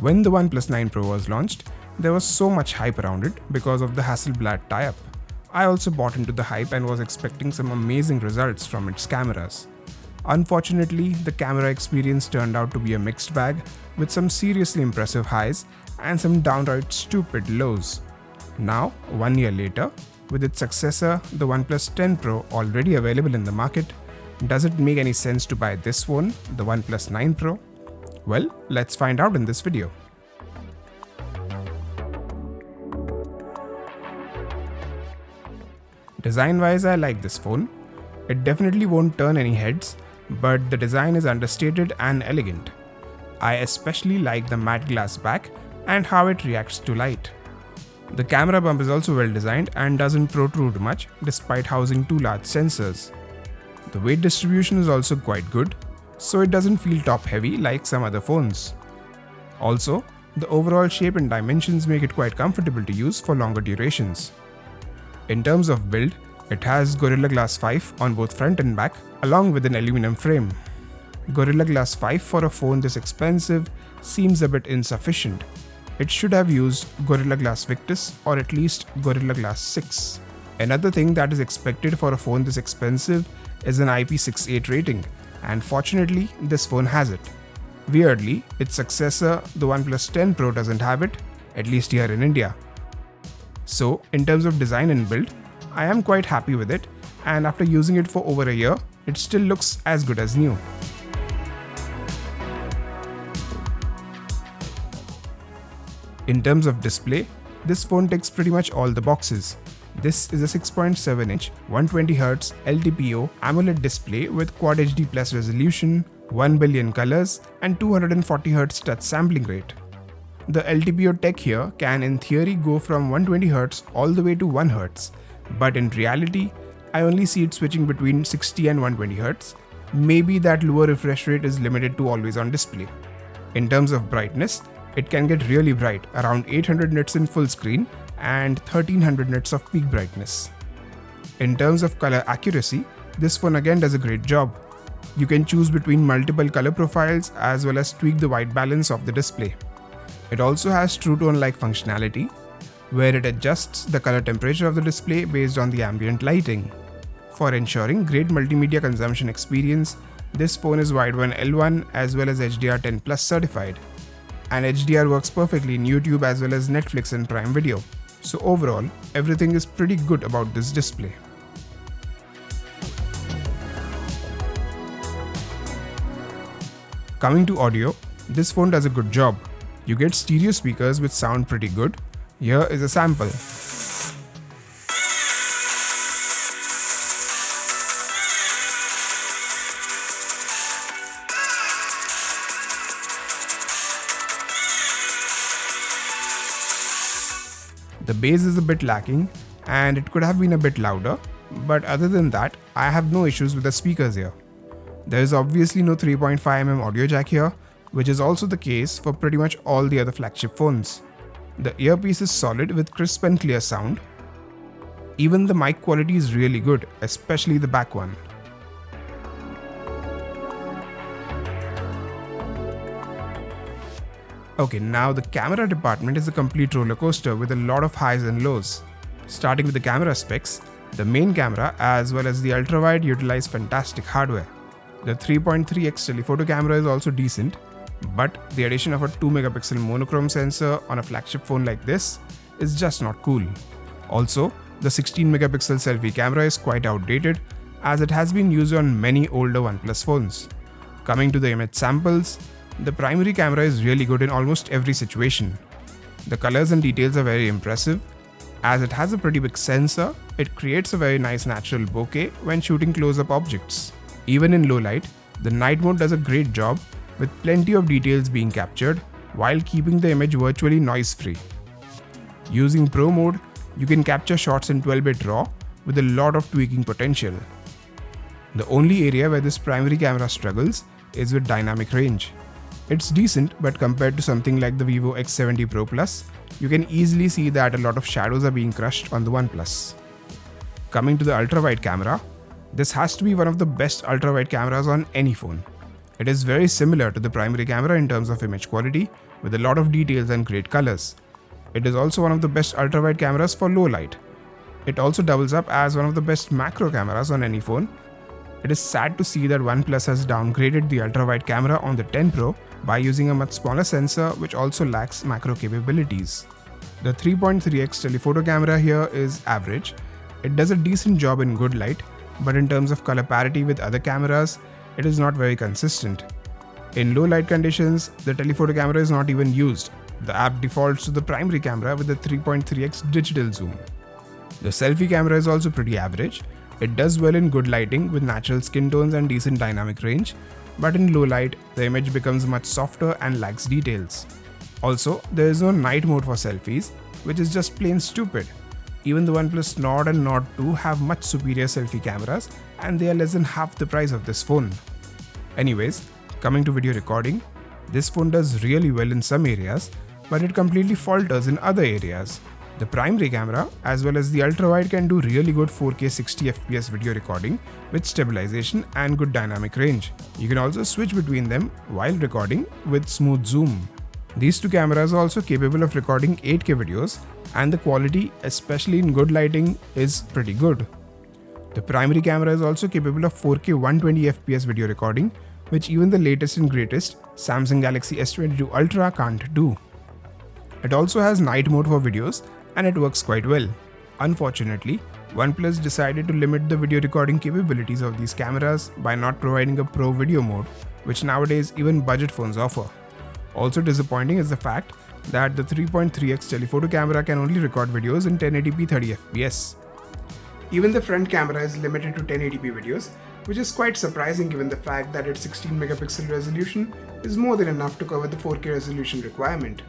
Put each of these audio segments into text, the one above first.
When the OnePlus 9 Pro was launched, there was so much hype around it because of the Hasselblad tie-up. I also bought into the hype and was expecting some amazing results from its cameras. Unfortunately, the camera experience turned out to be a mixed bag with some seriously impressive highs and some downright stupid lows. Now, 1 year later, with its successor, the OnePlus 10 Pro already available in the market, does it make any sense to buy this phone, the OnePlus 9 Pro? Well, let's find out in this video. Design-wise, I like this phone. It definitely won't turn any heads, but the design is understated and elegant. I especially like the matte glass back and how it reacts to light. The camera bump is also well designed and doesn't protrude much despite housing two large sensors. The weight distribution is also quite good, so it doesn't feel top heavy like some other phones. Also, the overall shape and dimensions make it quite comfortable to use for longer durations. In terms of build, it has Gorilla Glass 5 on both front and back, along with an aluminum frame. Gorilla Glass 5 for a phone this expensive seems a bit insufficient. It should have used Gorilla Glass Victus or at least Gorilla Glass 6. Another thing that is expected for a phone this expensive is an IP68 rating, and fortunately, this phone has it. Weirdly, its successor, the OnePlus 10 Pro, doesn't have it, at least here in India. So, in terms of design and build, I am quite happy with it, and after using it for over a year, it still looks as good as new. In terms of display, this phone ticks pretty much all the boxes. This is a 6.7-inch 120Hz LTPO AMOLED display with Quad HD Plus resolution, 1 billion colors and 240Hz touch sampling rate. The LTPO tech here can in theory go from 120Hz all the way to 1Hz, but in reality, I only see it switching between 60 and 120Hz. Maybe that lower refresh rate is limited to always on display. In terms of brightness, it can get really bright, around 800 nits in full screen and 1300 nits of peak brightness. In terms of color accuracy, this phone again does a great job. You can choose between multiple color profiles as well as tweak the white balance of the display. It also has True Tone-like functionality, where it adjusts the color temperature of the display based on the ambient lighting. For ensuring great multimedia consumption experience, this phone is Wideband L1 as well as HDR10+ certified. And HDR works perfectly in YouTube as well as Netflix and Prime Video. So overall, everything is pretty good about this display. Coming to audio, this phone does a good job. You get stereo speakers which sound pretty good. Here is a sample. The bass is a bit lacking and it could have been a bit louder, but other than that, I have no issues with the speakers here. There is obviously no 3.5mm audio jack here, which is also the case for pretty much all the other flagship phones. The earpiece is solid with crisp and clear sound. Even the mic quality is really good, especially the back one. Okay, now the camera department is a complete roller coaster with a lot of highs and lows. Starting with the camera specs, the main camera as well as the ultrawide utilize fantastic hardware. The 3.3x telephoto camera is also decent, but the addition of a 2-megapixel monochrome sensor on a flagship phone like this is just not cool. Also, the 16-megapixel selfie camera is quite outdated as it has been used on many older OnePlus phones. Coming to the image samples, the primary camera is really good in almost every situation. The colors and details are very impressive. As it has a pretty big sensor, it creates a very nice natural bokeh when shooting close-up objects. Even in low light, the night mode does a great job with plenty of details being captured while keeping the image virtually noise-free. Using Pro mode, you can capture shots in 12-bit RAW with a lot of tweaking potential. The only area where this primary camera struggles is with dynamic range. It's decent, but compared to something like the Vivo X70 Pro Plus, you can easily see that a lot of shadows are being crushed on the OnePlus. Coming to the ultra-wide camera, this has to be one of the best ultra-wide cameras on any phone. It is very similar to the primary camera in terms of image quality, with a lot of details and great colors. It is also one of the best ultra-wide cameras for low light. It also doubles up as one of the best macro cameras on any phone. It is sad to see that OnePlus has downgraded the ultra-wide camera on the 10 Pro by using a much smaller sensor which also lacks macro capabilities. The 3.3x telephoto camera here is average. It does a decent job in good light, but in terms of color parity with other cameras, it is not very consistent. In low light conditions, the telephoto camera is not even used. The app defaults to the primary camera with the 3.3x digital zoom. The selfie camera is also pretty average. It does well in good lighting with natural skin tones and decent dynamic range, but in low light, the image becomes much softer and lacks details. Also, there is no night mode for selfies, which is just plain stupid. Even the OnePlus Nord and Nord 2 have much superior selfie cameras, and they are less than half the price of this phone. Anyways, coming to video recording, this phone does really well in some areas, but it completely falters in other areas. The primary camera as well as the ultra-wide can do really good 4K 60fps video recording with stabilization and good dynamic range. You can also switch between them while recording with smooth zoom. These two cameras are also capable of recording 8K videos, and the quality, especially in good lighting, is pretty good. The primary camera is also capable of 4K 120fps video recording, which even the latest and greatest Samsung Galaxy S22 Ultra can't do. It also has night mode for videos, and it works quite well. Unfortunately, OnePlus decided to limit the video recording capabilities of these cameras by not providing a Pro video mode, which nowadays even budget phones offer. Also disappointing is the fact that the 3.3x telephoto camera can only record videos in 1080p 30fps. Even the front camera is limited to 1080p videos, which is quite surprising given the fact that its 16 megapixel resolution is more than enough to cover the 4K resolution requirement.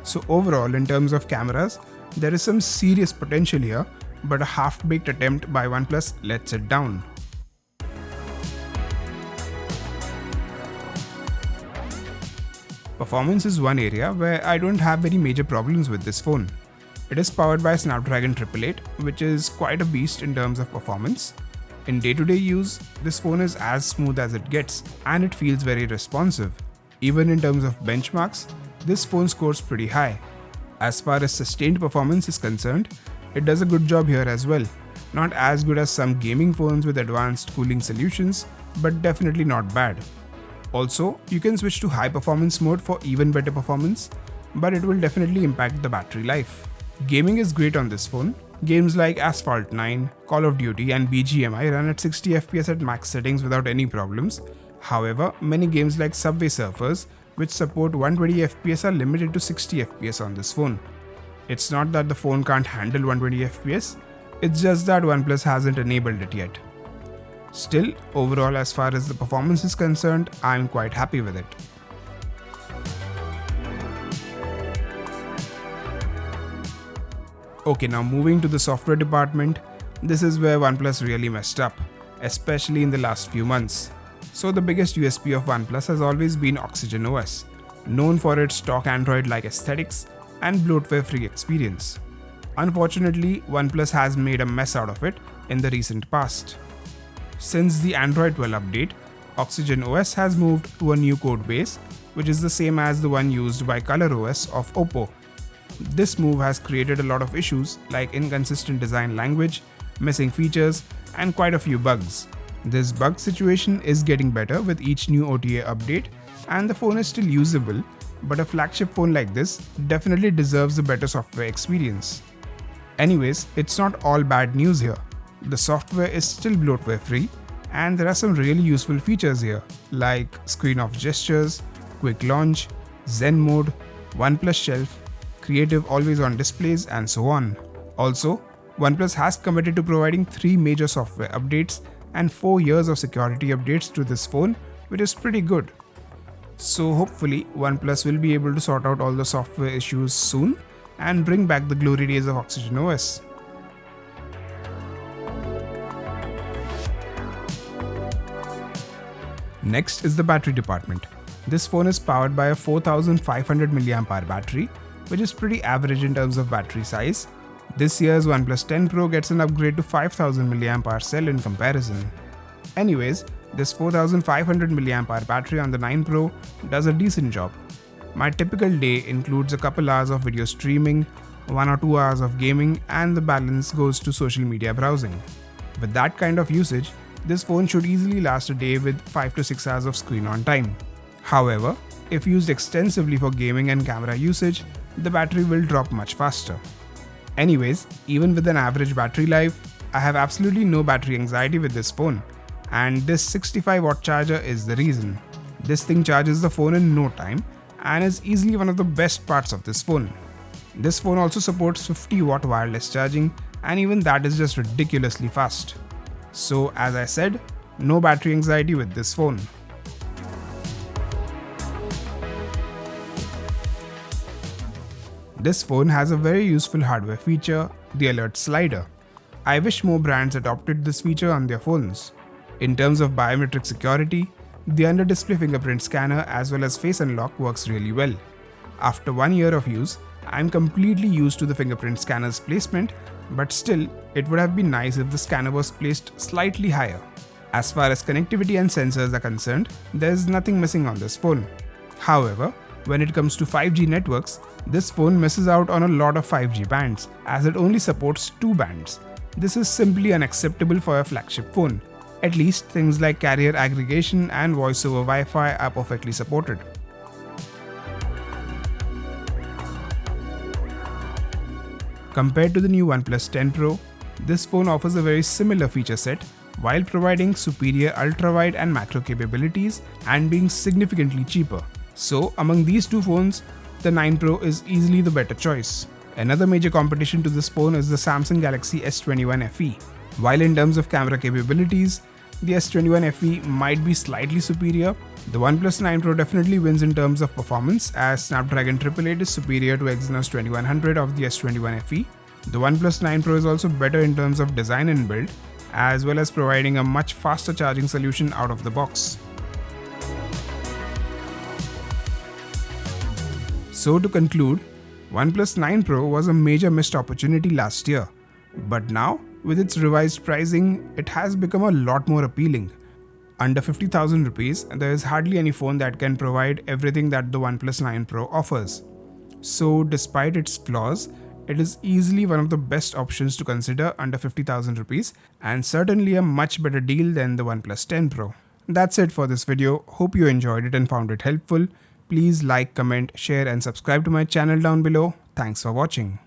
So overall, in terms of cameras, there is some serious potential here, but a half-baked attempt by OnePlus lets it down. Performance is one area where I don't have very major problems with this phone. It is powered by Snapdragon 888, which is quite a beast in terms of performance. In day-to-day use, this phone is as smooth as it gets, and it feels very responsive. Even in terms of benchmarks, this phone scores pretty high. As far as sustained performance is concerned, it does a good job here as well. Not as good as some gaming phones with advanced cooling solutions, but definitely not bad. Also, you can switch to high performance mode for even better performance, but it will definitely impact the battery life. Gaming is great on this phone. Games like Asphalt 9, Call of Duty and BGMI run at 60fps at max settings without any problems. However, many games like Subway Surfers, which support 120fps, are limited to 60fps on this phone. It's not that the phone can't handle 120fps, it's just that OnePlus hasn't enabled it yet. Still, overall, as far as the performance is concerned, I'm quite happy with it. Okay, now moving to the software department, this is where OnePlus really messed up, especially in the last few months. So the biggest USP of OnePlus has always been Oxygen OS, known for its stock Android-like aesthetics and bloatware-free experience. Unfortunately, OnePlus has made a mess out of it in the recent past. Since the Android 12 update, Oxygen OS has moved to a new codebase, which is the same as the one used by ColorOS of Oppo. This move has created a lot of issues like inconsistent design language, missing features, and quite a few bugs. This bug situation is getting better with each new OTA update, and the phone is still usable, but a flagship phone like this definitely deserves a better software experience. Anyways, it's not all bad news here. The software is still bloatware free, and there are some really useful features here like screen off gestures, quick launch, Zen mode, OnePlus shelf, creative always on displays, and so on. Also, OnePlus has committed to providing 3 major software updates and 4 years of security updates to this phone, which is pretty good. So hopefully OnePlus will be able to sort out all the software issues soon and bring back the glory days of Oxygen OS. Next is the battery department. This phone is powered by a 4500 mAh battery, which is pretty average in terms of battery size. This year's OnePlus 10 Pro gets an upgrade to 5000 mAh cell in comparison. Anyways, This 4500 mAh battery on the 9 Pro does a decent job. My typical day includes a couple hours of video streaming, 1 or 2 hours of gaming, and the balance goes to social media browsing. With that kind of usage, this phone should easily last a day with 5 to 6 hours of screen on time. However, if used extensively for gaming and camera usage, the battery will drop much faster. Anyways, even with an average battery life, I have absolutely no battery anxiety with this phone, and this 65-watt charger is the reason. This thing charges the phone in no time and is easily one of the best parts of this phone. This phone also supports 50-watt wireless charging, and even that is just ridiculously fast. So as I said, no battery anxiety with this phone. This phone has a very useful hardware feature, the alert slider. I wish more brands adopted this feature on their phones. In terms of biometric security, the under-display fingerprint scanner as well as face unlock works really well. After 1 year of use, I am completely used to the fingerprint scanner's placement, but still, it would have been nice if the scanner was placed slightly higher. As far as connectivity and sensors are concerned, there is nothing missing on this phone. However, when it comes to 5G networks, this phone misses out on a lot of 5G bands, as it only supports 2 bands. This is simply unacceptable for a flagship phone. At least things like carrier aggregation and voice over Wi-Fi are perfectly supported. Compared to the new OnePlus 10 Pro, this phone offers a very similar feature set while providing superior ultra-wide and macro capabilities and being significantly cheaper. So among these two phones, the 9 Pro is easily the better choice. Another major competition to this phone is the Samsung Galaxy S21 FE. While in terms of camera capabilities, the S21 FE might be slightly superior, the OnePlus 9 Pro definitely wins in terms of performance, as Snapdragon 888 is superior to Exynos 2100 of the S21 FE. The OnePlus 9 Pro is also better in terms of design and build, as well as providing a much faster charging solution out of the box. So to conclude, OnePlus 9 Pro was a major missed opportunity last year, but now with its revised pricing, it has become a lot more appealing. Under 50,000 rupees, there is hardly any phone that can provide everything that the OnePlus 9 Pro offers. So despite its flaws, it is easily one of the best options to consider under 50,000 rupees and certainly a much better deal than the OnePlus 10 Pro. That's it for this video. Hope you enjoyed it and found it helpful. Please like, comment, share and subscribe to my channel down below. Thanks for watching.